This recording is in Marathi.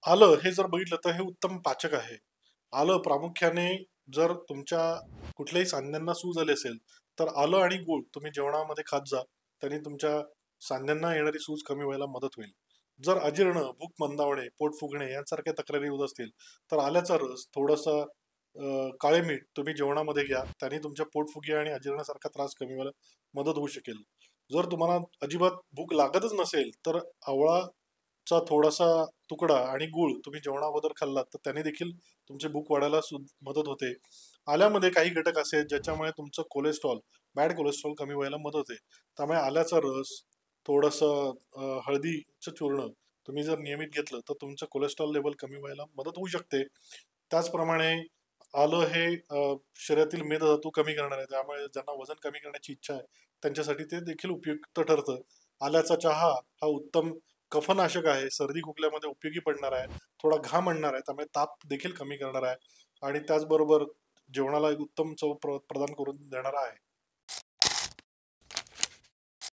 आलं हे जर बघितलं तर हे उत्तम पाचक आहे. आलं प्रामुख्याने जर तुमच्या कुठल्याही सांध्यांना सूज आली असेल, तर आलं आणि गूळ तुम्ही जेवणामध्ये खात जा. त्याने तुमच्या सांध्यांना येणारी सूज कमी व्हायला मदत होईल. जर अजीर्ण, भूक मंदावणे, पोट फुगणे यांसारख्या तक्रारी होत असतील, तर आल्याचा रस, थोडंसं काळे मीठ तुम्ही जेवणामध्ये घ्या. त्याने तुमच्या पोटफुगी आणि अजीर्णासारखा त्रास कमी व्हायला मदत होऊ शकेल. जर तुम्हाला अजिबात भूक लागतच नसेल, तर आवळाचा थोडासा तुकडा आणि गूळ तुम्ही जेवणाबरोबर खाल्लात, तर त्याने देखील तुमची भूक वाढायला मदत होते. आल्यामध्ये काही घटक असे आहेत, ज्याच्यामुळे तुमचं कोलेस्ट्रॉल, बॅड कोलेस्ट्रॉल कमी व्हायला मदत होते. त्यामुळे आल्याचा रस, थोडंसं हळदीचं चूर्ण तुम्ही जर नियमित घेतलं, तर तुमचं कोलेस्ट्रॉल लेवल कमी व्हायला मदत होऊ शकते. त्याचप्रमाणे आलं हे शरीरातील मेदधातू कमी करणार आहे. त्यामुळे ज्यांना वजन कमी करण्याची इच्छा आहे, त्यांच्यासाठी ते देखील उपयुक्त ठरतं. आल्याचा चहा हा उत्तम कफनाशक आहे. सर्दी खोकल्यामध्ये उपयोगी पडणार आहे. थोडा घाम आणणार आहे. त्यामुळे ताप देखील कमी करणार आहे आणि त्याचबरोबर जेवणाला एक उत्तम चव प्रदान करून देणारा आहे.